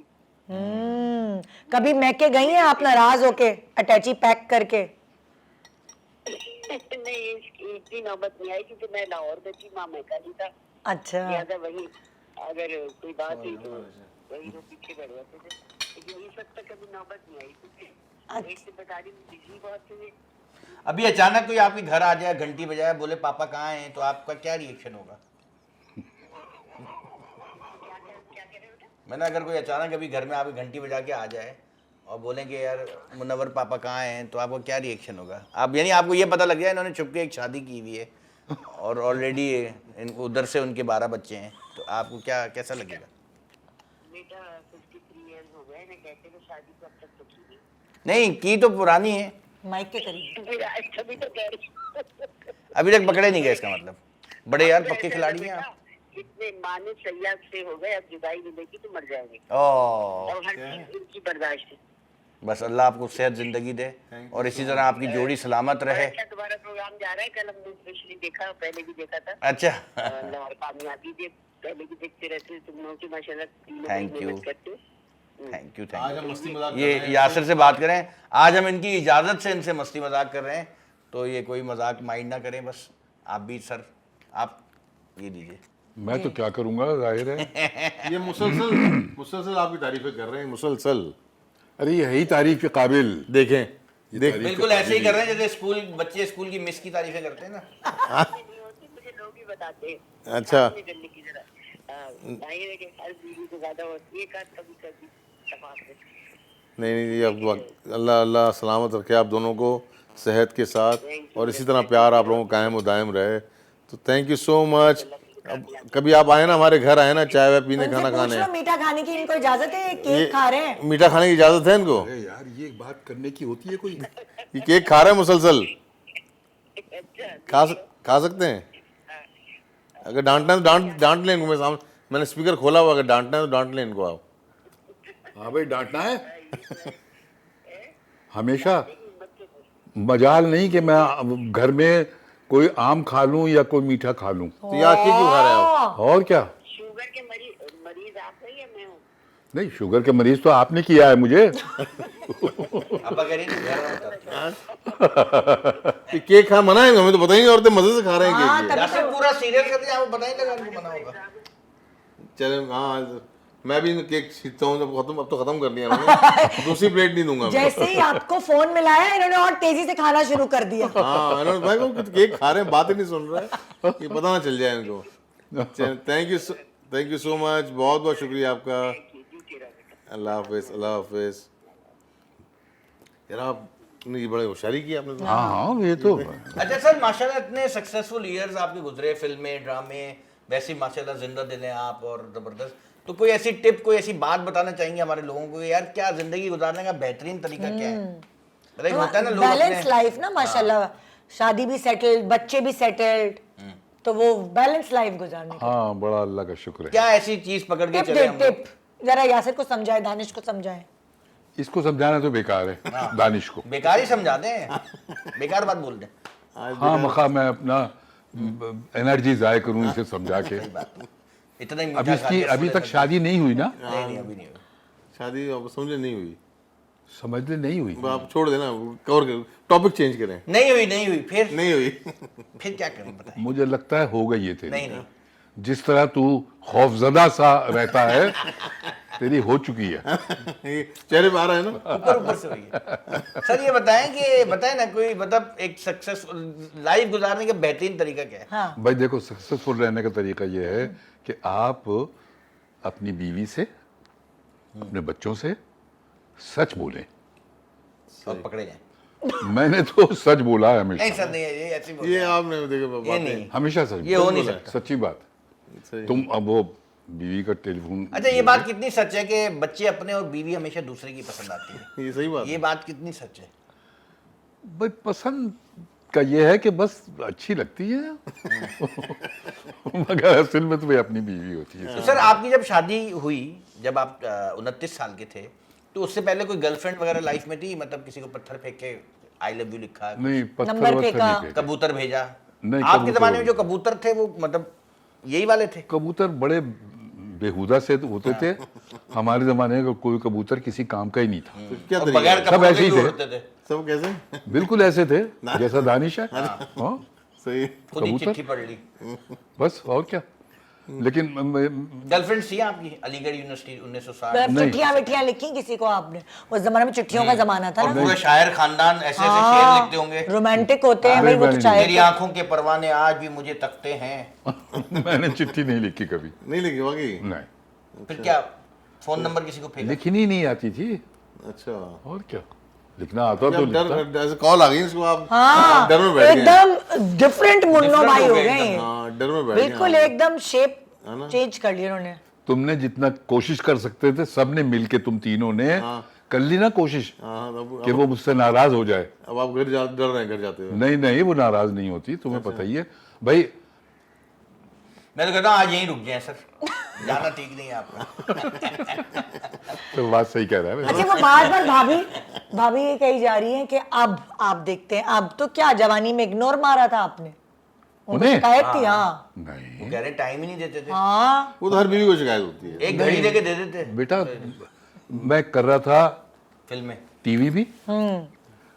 कभी मैके गई हैं आप नाराज होके अटैची पैक करके? नहीं इतनी नौबत नहीं आई क्योंकि मैं लाहौर में थी, माँ मैका नहीं था, अच्छा लिहाजा वही अगर कोई बात हुई तो वही लोग पीछे बढ़ जाते थे, लेकिन इस वक्त तक कभी नौबत नहीं आई क्योंकि एक से बता रही हूँ बिजी बहुत थी। अभी अचानक कोई आपके घर आ जाए, घंटी बजाए, बोले पापा कहाँ हैं, तो आपका क्या रिएक्शन होगा? मैंने अगर कोई अचानक अभी घर में आपकी घंटी बजा के आ जाए और बोलें कि यार मुनव्वर पापा कहाँ हैं, तो आपको क्या रिएक्शन होगा? आप यानी आपको ये पता लग जाए इन्होंने छुप के एक शादी की हुई है और ऑलरेडी उधर से उनके 12 बच्चे हैं, तो आपको क्या कैसा लगेगा? बेटा 53 इयर्स हो गए, मैं कहते तो शादी को अब तक तो की नहीं। नहीं की तो पुरानी है, माइक के करीब। फिर आज तभी तो कह रही हूँ। अभी तक पकड़े नहीं गए इसका मतलब। बड़े यार पक्के खिलाड़ी हैं आप। इतने माने सयाब से हो गए, अब जुदाई मिलेगी तो मर जाएंगे, ओ और हर चीज इनकी बर्दाश्त है। बस अल्लाह आपको सेहत जिंदगी दे और इसी तरह आपकी जोड़ी सलामत रहे। अच्छा तुम्हारा प्रोग्राम जा रहा है, कल हमने स्पेशली देखा, पहले भी देखा था। अच्छा अल्लाह और कामयाबी दे, पहले भी देखते रहते हो तुम लोग की माशाल्लाह, तीनों Thank भाई you. मेहनत करते हो। थैंक यू आज हम मस्ती मजाक कर ये रहे हैं। यासिर से बात करें, आज हम इनकी इजाज़त से इनसे मस्ती मजाक कर रहे हैं, तो ये कोई मजाक माइंड ना करें। बस आप भी सर, आप ये दीजिए। मैं तो क्या करूंगा, जाहिर है। ये मुसलसल मुसलसल आपकी तारीफें कर रहे हैं, मुसलसल। अरे यही तारीफ के काबिल। देखें देख बिल्कुल ऐसे ही कर रहे हैं जैसे स्कूल बच्चे स्कूल की मिस की तारीफें करते हैं ना। नहीं होती, मुझे लोग ही बताते हैं। अच्छा। आपने करने की जरा जाहिर है कि हर बीवी को ज्यादा होती है, कभी कभी तमाम है। नहीं अब अल्लाह अल्लाह सलामत रखे आप दोनों को सेहत के साथ, और इसी तरह प्यार आप लोगों का कायम दायम रहे। तो थैंक यू सो मच। अब कभी आप आए ना हमारे घर, आए ना चाय वाय पीने, उनसे खाना पूछ खाने। लो मीठा खाने की इनको इजाजत है, ये केक खा रहे हैं। मीठा खाने की इजाजत है इनको? अरे यार ये बात करने की होती है कोई? ये केक खा रहे हैं मुसलसल? खा सकते हैं? अगर डांटना है तो डांट लें इनको। मैं सामने, मैंने स्पीकर खोला हुआ, अगर डांटना है तो डांट लें इनको आप। हाँ भाई डांटना है हमेशा। मजाल नहीं कि मैं घर में कोई आम खा लूं या कोई मीठा खा लूं। तो यार केक क्यों खा रहे हैं आप? और क्या? शुगर के मरीज आप हैं या मैं हूँ? नहीं, शुगर के मरीज तो आपने किया है मुझे। अब अगर ये घर में ये केक खा मना है, हमें तो बताइए, औरतें मजे से खा रहे हैं हाँ, केक। तभी या फिर पूरा सीरियल करते हैं, आपको बताइए लगा मना होगा। चले हाँ, मैं भी केक सीखता हूँ। अब तो खत्म कर लिया उन्होंने। दूसरी प्लेट नहीं दूंगा मैं। जैसे ही आपको फोन मिलाया इन्होंने और तेजी से खाना शुरू कर दिया। हाँ, इन्होंने भाई को केक खा रहे हैं, बात ही नहीं सुन रहा है, ये पता ना चल जाए इनको। थैंक यू सो मच, बहुत बहुत शुक्रिया आपका। अल्लाह हाफिज, अल्लाह हाफिज। यार आपने ये बड़े होशियारी की आपने तो। हाँ हाँ ये तो अच्छा सर, माशाल्लाह इतने सक्सेसफुल ईयर्स आपके गुजरे, फिल्में ड्रामे, वैसे ही माशाल्लाह जिंदा दिल हैं आप और जबरदस्त। तो कोई ऐसी टिप, कोई ऐसी बात बताना चाहेंगे हमारे लोगों को कि यार क्या जिंदगी गुजारने का बेहतरीन तरीका क्या है? मतलब एक होता है ना लोग बैलेंस अपने लाइफ ना माशाल्लाह, शादी भी सेटल्ड, बच्चे भी सेटल्ड, तो वो बैलेंस लाइफ गुजारने की हाँ, बड़ा अल्लाह का शुक्र है। क्या ऐसी चीज पकड़ के टिप चले दे, हम लोग? टिप जरा यासिर को समझाए, दानिश को समझाए। इसको समझाना तो बेकार है, दानिश को। बेकार ही समझा दें, बेकार बात बोल दें। हाँ मखा मैं अपना एनर्जी जाया करूँ इसे समझा के। इतना ही अभी मीठा इसकी खा अभी लिया, तक शादी नहीं हुई ना? नहीं अभी नहीं हुई। शादी अब समझे नहीं हुई, समझ ले नहीं हुई। अब आप छोड़ देना, कवर कर, टॉपिक चेंज करें। नहीं हुई फिर नहीं हुई। फिर क्या करें बताएं? मुझे लगता है हो गई ये तेरी। नहीं जिस तरह तू खौफजदा सा रहता है तेरी हो चुकी है। ये चेहरे पे आ रहा है ना। ऊपर से हुई है। सर ये बताएं ना कोई मतलब एक सक्सेसफुल लाइफ गुजारने का बेहतरीन तरीका क्या है? हाँ, भाई देखो, सक्सेसफुल रहने का तरीका ये है कि आप अपनी बीवी से, अपने बच्चों से सच बोलें। और पकड़े जाए। मैंने तो सच बोला है नहीं हमेशा। सर नहीं है, ये ऐसी बोल ये रहे हैं। आपने देखो ये नहीं, हमेशा सच ये हो नहीं बोला है। सकता। सच्ची बात। सही। तुम अब वो बीवी का टेलीफोन। अच्छा ये बात कितनी सच है कि बच्चे अपने और बीवी हमेशा दूसरे की पसंद आती है? ये सही बात ये है। बात कितनी सच है? भाई पसंद का ये है कि बस अच्छी लगती है। मगर असल में तो भाई अपनी बीवी होती है। तो सर आपकी जब शादी हुई, जब आप 29 साल के थे, तो उससे पहले कोई गर्लफ्रेंड वगैरह लाइफ में थी? मतलब किसी को पत्थर फेंक के आई लव यू लिखा, नहीं, पत्थर नंबर वत्थर फेंका। नहीं फेंका। कबूतर भेजा? नहीं, आपके कबूतर जमाने में नहीं। जो कबूतर थे वो मतलब यही वाले थे? कबूतर बड़े बेहुदा से होते थे। हमारे जमाने में कोई कबूतर किसी काम का ही नहीं था। तो क्या और तरीका बगैर है? सब कबूतर ऐसे ही के थे। उड़ते थे? सब कैसे? बिल्कुल ऐसे थे जैसा दानिश है। हाँ, सही। खुद ही कबूतर? चिट्ठी पढ़ ली। बस और क्या। लेकिन गर्लफ्रेंड थी आपकी अलीगढ़ यूनिवर्सिटी 1960? चिट्ठियां विट्ठियां लिखी किसी को आपने? उस जमाने में चिट्ठियों का जमाना था और ना। पूरे शायर खानदान ऐसे ऐसे शेर लिखते होंगे, रोमांटिक होते हैं भाई वो तो नहीं, चाहे। मेरी आंखों के परवाने आज भी मुझे तकते हैं। मैंने चिट्ठी नहीं लिखी कभी। नहीं लिखी वाकई? नहीं, फिर क्या फोन नंबर किसी को फेंका? लिखनी नहीं आती थी। अच्छा। और क्या, लिखना आता तो जब लिखता। डर ऐसे कॉल आ गई इसको, आप हाँ, डर में बैठ गए। एकदम डिफरेंट मुन्नो Different भाई हो हो गए गए। एकदम। हाँ, डर में बैठ गए। बिल्कुल एकदम शेप चेंज कर ली उन्होंने। तुमने जितना कोशिश कर सकते थे सबने मिलके, तुम तीनों ने कर ली ना कोशिश हाँ कि वो मुझसे नाराज हो जाए। अब आप घर जा डर रहे हैं घर जाते हुए। नहीं नहीं, वो नाराज नहीं होती, तुम्हें पता ही है भाई। मैं तो कहता हूँ आज यहीं रुक जाए सर, जाना ठीक नहीं है आपका। तो बात सही कह रहा है वैसे। अच्छा, वो बार बार भाभी ये कही जा रही है कि अब आप देखते हैं, अब तो क्या जवानी में इग्नोर मारा था आपने, उनको उन्हें? शिकायत थी। हाँ नहीं वो कह रहे टाइम ही नहीं देते थे, हाँ, वो तो हर बीवी को शिकायत होती है। एक घड़ी देके दे देते बेटा, मैं कर रहा था फिल्म में। टीवी भी,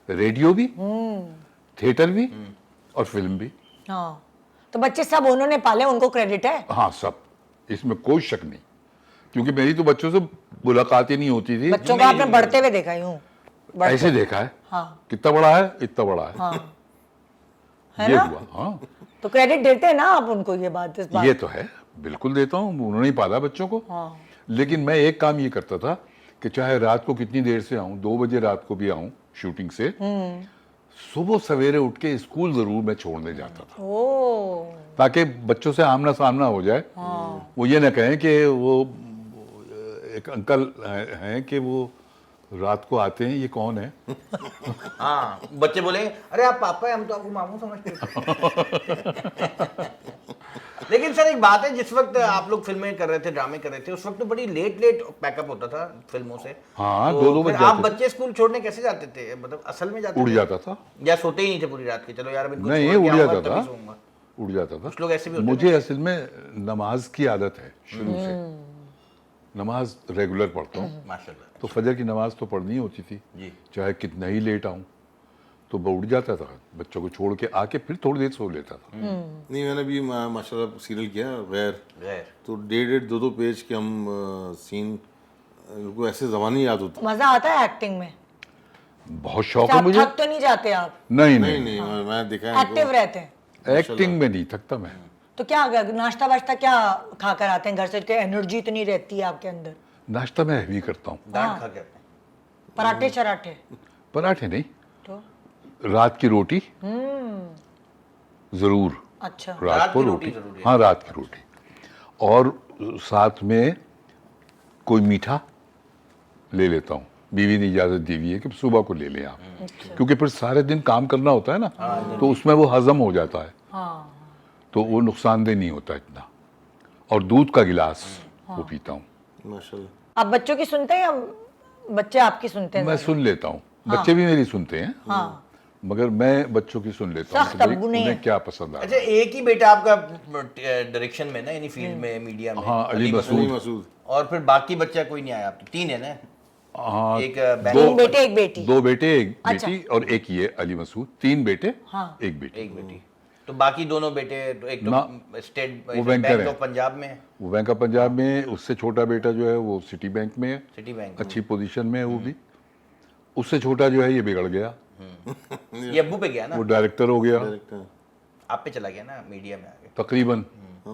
रेडियो भी, थिएटर भी और फिल्म भी। हाँ, तो बच्चे सब उन्होंने पाले, उनको क्रेडिट है। हाँ सब, इसमें कोई शक नहीं, क्योंकि मेरी तो बच्चों से मुलाकात ही नहीं होती थी। बच्चों को आपने बढ़ते हुए देखा यूं, ऐसे देखा है, हाँ कितना बड़ा है, इतना बड़ा है, हाँ, है ये ना? हुआ। हाँ तो क्रेडिट देते हैं ना आप उनको, ये बात, इस बात। ये तो है, बिल्कुल देता हूँ, उन्होंने ही पाला बच्चों को। हाँ, लेकिन मैं एक काम ये करता था कि चाहे रात को कितनी देर से आऊं, 2 बजे रात को भी आऊं शूटिंग से, सुबह सवेरे उठ के स्कूल जरूर मैं छोड़ने जाता था, ओ, ताकि बच्चों से आमना सामना हो जाए। वो ये ना कहें कि वो एक अंकल हैं कि वो रात को आते हैं, ये कौन है। हाँ, बच्चे बोलेंगे अरे आप पापा है, हम तो आपको मामू समझते थे। लेकिन सर एक बात है, जिस वक्त आप लोग फिल्में कर रहे थे, ड्रामे कर रहे थे, उस वक्त तो बड़ी लेट पैकअप होता था फिल्मों से। हाँ, तो 2-2 फिर बज आप जाते थे। बच्चे स्कूल छोड़ने कैसे जाते थे, मतलब असल में जाते उड़ थे? जाता था। या सोते ही नहीं थे पूरी रात के, चलो यार अब इनको नहीं, छोड़ के उड़ आऊंगा, जाता तभी था, सोऊंगा। उड़ जाता था। कुछ लोग ऐसे भी होते मुझे असल में नमाज की आदत है शुरू से, नमाज रेगुलर पढ़ता हूँ। माशाल्लाह। तो फजर की नमाज तो पढ़नी होती थी, जी। चाहे कितना ही लेट आऊं, तो मैं उठ जाता था, बच्चों को छोड़ के आके फिर थोड़ी देर सो लेता था। नहीं, मैंने भी माशाल्लाह सीरियल किया गैर, गैर तो 1.5-2 पेज के हम सीन, उनको ऐसे ज़बानी याद होती। मजा आता है एक्टिंग में? बहुत शौक अच्छा, है आप मुझे। थक तो नहीं जाते आप? नहीं नहीं नहीं, नहीं, मैं देखा है एक्टिव रहते हैं? एक्टिंग में नहीं थकता मैं। तो क्या नाश्ता वाश्ता क्या खाकर आते हैं घर से, एनर्जी इतनी रहती है आपके अंदर? नाश्ता मैं हैवी करता हूँ, डांट खा के आते हैं। पराठे शराठे? पराठे नहीं, तो रात की रोटी जरूर, अच्छा, रात रात को की रोटी रोटी, जरूरी है। हाँ रात की रोटी, और साथ में कोई मीठा ले लेता हूँ। बीवी ने इजाज़त दी हुई है कि सुबह को ले लें आप, क्योंकि फिर सारे दिन काम करना होता है ना, तो उसमें वो हजम हो जाता है, हाँ, तो वो नुकसानदेह नहीं होता इतना। और दूध का गिलास वो पीता हूँ। माशाल्लाह। आप बच्चों की सुनते हैं या बच्चे आपकी सुनते हैं? मैं सुन लेता हूँ, बच्चे भी मेरी सुनते हैं, हाँ, मगर मैं बच्चों की सुन लेता हूँ सख्त कि भाई अब्बू नहीं उन्हें है। क्या पसंद आ अच्छा, रहा है। एक ही बेटा आपका डायरेक्शन में ना, यानी फील्ड में, मीडिया में? हाँ, अली अली मसूद। मसूद। और फिर बाकी बच्चा कोई नहीं आया आपके? 3 है ना? हाँ, एक तीन बेटे एक बेटी? 2 बेटे एक अच्छा। बेटी और एक ये अली मसूद, 3 बेटे हाँ। एक बेटी। एक बेटी। तो बाकी दोनों बेटे तो एक ना, तो स्टेट वो बैंकर बैंक है। ऑफ पंजाब में है, वो बैंक ऑफ पंजाब में, उससे छोटा बेटा जो है वो सिटी बैंक में है, सिटी बैंक। अच्छी पोजीशन में है वो भी। उससे छोटा जो है ये बिगड़ गया, ये अब्बू पे गया ना, वो डायरेक्टर हो गया डायरेक्टर। आप पे चला गया ना, मीडिया में आ गया। तकरीबन।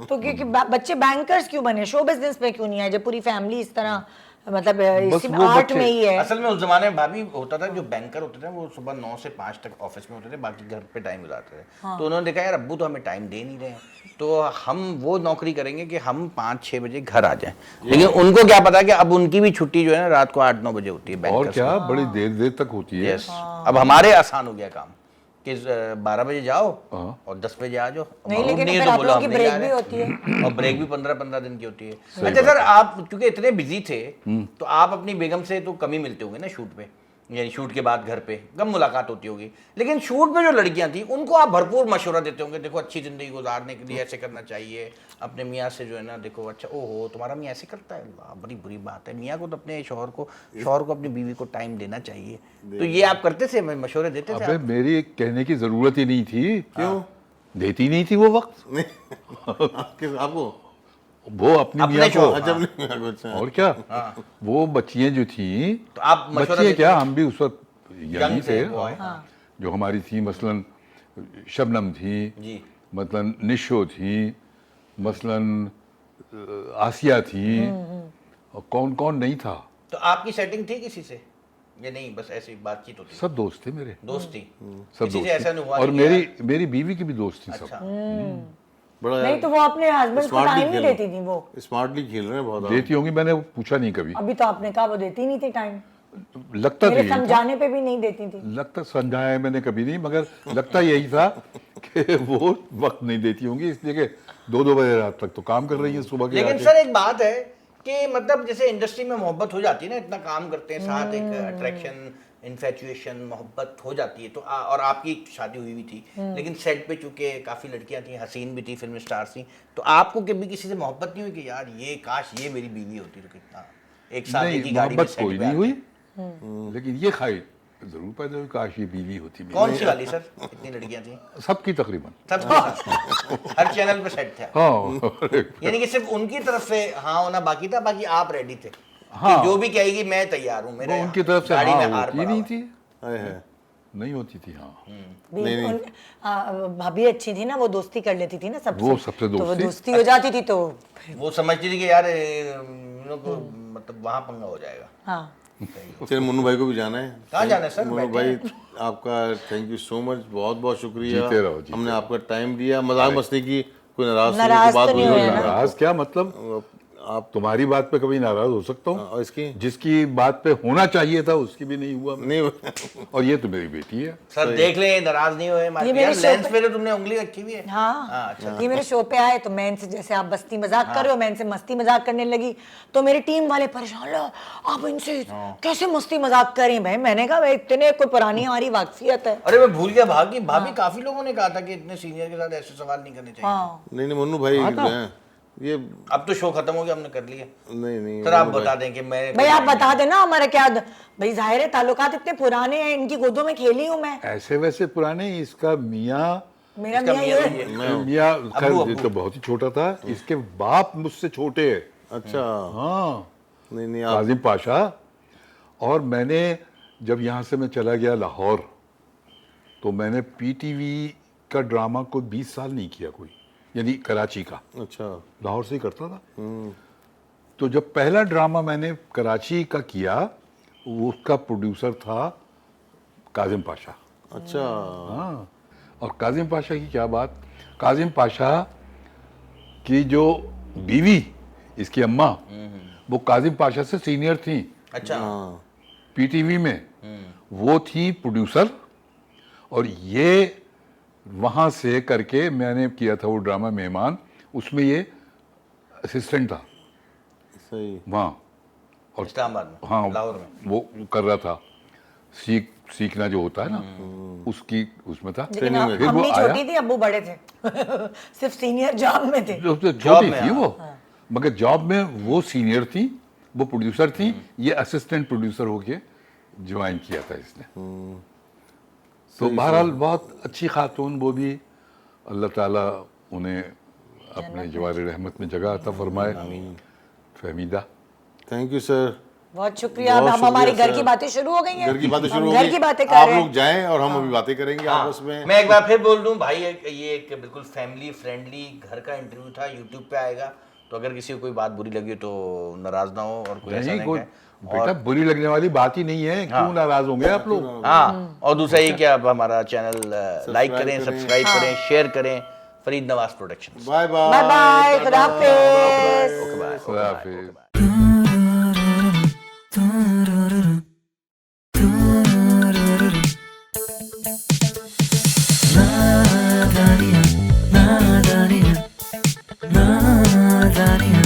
तो क्योंकि बच्चे बैंकर्स क्यों बने, शो बिजनेस में क्यों नहीं आए, जब पूरी फैमिली इस तरह मतलब इसी में वो आर्ट बच्चे- में ही है? असल में उस जमाने में भाभी होता था, जो बैंकर होते थे वो सुबह 9 से 5 तक ऑफिस में होते थे, बाकी घर पे टाइम गुजारते थे। तो उन्होंने देखा यार अब्बू तो हमें टाइम दे नहीं रहे हैं, तो हम वो नौकरी करेंगे कि हम 5-6 बजे घर आ जाएं। लेकिन उनको क्या पता कि अब उनकी भी छुट्टी जो है ना रात को 8-9 बजे होती है और बैंकर्स क्या, बड़ी देर देर तक होती है। यस, अब हमारे आसान हो गया काम कि 12 बजे जाओ हाँ। और 10 बजे आ जाओ। नहीं, अब लेकिन है फिर तो आप बोलो लोगों हम की नहीं ब्रेक जा भी रहे। होती है। और ब्रेक भी 15-15 दिन की होती है। अच्छा सर, आप क्योंकि इतने बिजी थे तो आप अपनी बेगम से तो कम ही मिलते होंगे ना शूट पे, यानी शूट के बाद घर पे कम मुलाकात होती होगी, लेकिन शूट पे जो लड़कियां थी उनको आप भरपूर मशवरा देते होंगे, देखो अच्छी जिंदगी गुजारने के लिए ऐसे करना चाहिए, अपने मियाँ से जो है ना देखो, अच्छा ओहो तुम्हारा मियाँ ऐसे करता है, अल्लाह बड़ी बुरी बात है, मियाँ को तो अपने शौहर को अपनी बीवी को टाइम देना चाहिए। तो ये आप करते थे, मशवरे देते थे अबे आप? मेरी कहने की जरूरत ही नहीं थी, क्यों? देती नहीं थी वो वक्त, आपको वो अपनी अपने मियाँ को। शौहर। अजब नहीं आपको, अच्छा। और क्या, वो बच्चियां जो थी, तो आप मशवरा बच्चियां देते क्या, थे? हम भी उस वक्त यंग यंग थे, थे, बॉय। जो हमारी थी मसलन शबनम थी, जी। मसलन निशो थी, मसलन आसिया थी, और कौन कौन नहीं था, तो आपकी सेटिंग थी किसी से या नहीं, बस ऐसी बातचीत होती? सब दोस्त थे मेरे, दोस्त थी, सब किसी दोस्त से ऐसा नहीं थे। हुआ और कि मेरी बीवी की भी दोस्त थी अच्छा। सब। बड़ा नहीं तो वो अपने हस्बैंड को स्मार्टली टाइम नहीं खेल देती थी वो? स्मार्टली खेल रहे हैं बहुत आप। देती होंगी, मैंने पूछा नहीं कभी। अभी तो आपने कहा वो देती नहीं थी टाइम। लगता तो मेरे यही था, समझाने पे भी नहीं देती थी। लगता समझाया मैंने कभी नहीं, मगर लगता यही था कि वो वक्त नहीं देती होंगी, इसलिए कि 2-2 बजे रात तक तो काम कर रही है सुबह के लेकिन आके। सर एक बात है कि मतलब जैसे इंडस्ट्री में मोहब्बत हो जाती है ना, इतना काम करते हैं साथ, एक अट्रैक्शन, इन्फेचुएशन, मोहब्बत हो जाती है। तो और आपकी शादी हुई भी थी, लेकिन सेट पे चूंकि काफ़ी लड़कियां थी, हसीन भी थी, फिल्म स्टार थी, तो आपको कभी किसी से मोहब्बत नहीं हुई कि यार ये काश ये मेरी बीवी होती तो कितना, एक साथ एक ही नहीं, गाड़ी में मोहब्बत सेट कोई पे नहीं आते? हुई, लेकिन ये ख्वाहिश जरूर पैदा हुई, काश ये बीवी होती मेरी। कौन सी वाली सर, कितनी लड़कियां थी? सबकी तकरीबन। सबके साथ हर चैनल पे सेट था, हाँ यानी कि सिर्फ उनकी तरफ से हाँ होना बाकी था, बाकी आप रेडी थे? हाँ। कि जो भी कहेगी मैं तैयार हूँ, मेरे वो उनकी तरफ से गाड़ी हाँ में हार होती पड़ा नहीं हुआ है। थी, हाय हाय नहीं होती थी, हाँ। भाभी अच्छी थी ना, वो दोस्ती कर लेती थी ना सबसे, वो सबसे तो वो दोस्ती। दोस्ती हो जाती थी तो वो समझती थी कि यार इन लोग को मतलब वहाँ पंगा हो जाएगा। हाँ। चलिए मुन्नू भाई को भी जाना है। कहाँ जाना है सर? मुन्नू बैठे भाई आपका थैंक यू सो मच, बहुत बहुत शुक्रिया। जीते रहो, जीते हमने आपका टाइम दिया, मजाक मस्ती की, कोई नाराज नाराज बात तो नहीं हुई हुए हो? ना? नाराज क्या मतलब, आप तुम्हारी बात पे कभी नाराज हो सकता हूँ, और इसकी जिसकी बात पे होना चाहिए था उसकी भी नहीं हुआ मैं। नहीं और ये तो मेरी बेटी है। सर देख ले, नाराज नहीं हुए हमारे ये पे। मेरे यार शो लेंस पे- पे तो तुमने उंगली रखी हुई है। हाँ, अच्छा। ये मेरे शो पे आए तो मैं इनसे, जैसे आप मस्ती मजाक कर रहे हो, मैं इनसे मस्ती मजाक करने लगी तो मेरी टीम वाले परेशान, लो आप इनसे कैसे मस्ती मजाक करें भाई। मैंने कहा भाई इतने कोई पुरानी हमारी वाकफियत है। अरे मैं भूल गया भाभी काफी लोगों ने कहा था कि इतने सीनियर के साथ ऐसे सवाल नहीं करने चाहिए। हाँ, नहीं नहीं मुन्नू भाई जो हैं, ये अब तो शो खत्म हो गया, हमने कर लिया। नहीं नहीं सर आप मुन्नू बता दें कि मैं भाई आप बता देना हमारा क्या भाई, जाहिर है ताल्लुकात इतने पुराने हैं, इनकी गोदों में खेली हूँ मैं। ऐसे वैसे पुराने, इसका मियाँ मेरा इसका मियाँ मियाँ ये वही है। मियाँ खैर अब्बू, ये तो बहुत ही छोटा था, इसके बाप मुझसे छोटे है। अच्छा हाँ, नहीं नहीं आप काजिम पाशा। और मैंने जब यहाँ से मैं चला गया लाहौर, तो मैंने पीटीवी का ड्रामा को 20 साल नहीं किया कोई, यानी कराची का, अच्छा लाहौर से ही करता था। तो जब पहला ड्रामा मैंने कराची का किया, वो उसका प्रोड्यूसर था काजिम पाशा। अच्छा हाँ, और काजिम पाशा की क्या बात, काजिम पाशा की जो बीवी, इसकी अम्मा, वो काजिम पाशा से सीनियर थी अच्छा हाँ पीटीवी में, वो थी प्रोड्यूसर। और ये वहाँ से करके मैंने किया था वो ड्रामा मेहमान, उसमें ये असिस्टेंट था सही वहाँ। और इस्लामाबाद में, हाँ, लाहौर में। वो कर रहा था, सीखना जो होता है ना, उसकी उसमें था। लेकिन ट्रेनिंग में। फिर वो अम्मी आया, छोटी थी, अब्बू बड़े थे सिर्फ सीनियर जॉब में थे। जो तो जॉब छोटी में, थी हाँ। वो, मगर जॉब में वो सीनियर थी, वो प्रोड्यूसर थी, ये असिस्टेंट प्रोड्यूसर होके ज्वाइन किया था इसने। तो बहरहाल बहुत अच्छी खातून, वो भी अल्लाह ताला उन्हें अपने जवार रहमत में जगह अता फरमाए। फहमीदा, थैंक यू सर, बहुत शुक्रिया। अब बहुत हम हमारी शुक्रिया घर की सर। बातें शुरू हो गई हैं, घर की बातें हम शुरू हो घर गई, की बातें कर आप रहे लोग हैं। जाएं और हम अभी बातें करेंगे हाँ, आपस में। मैं एक बार फिर बोल दूं भाई, ये एक बिल्कुल फैमिली फ्रेंडली घर का इंटरव्यू था, यूट्यूब पे आएगा, तो अगर किसी को कोई बात बुरी लगी तो नाराज ना हो, और कोई ऐसा नहीं नहीं कोई कहे। बेटा बुरी लगने वाली बात ही नहीं है, क्यों नाराज होंगे आप लोग। हाँ, और दूसरा ये कि आप हमारा चैनल लाइक करें, करें। सब्सक्राइब करें, शेयर करें। Farid Nawaz productions. Bye bye bye bye, खुदा हाफिज। Okay bye. खुदा हाफिज। Nadania,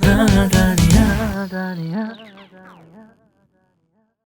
Nadania, Nadania.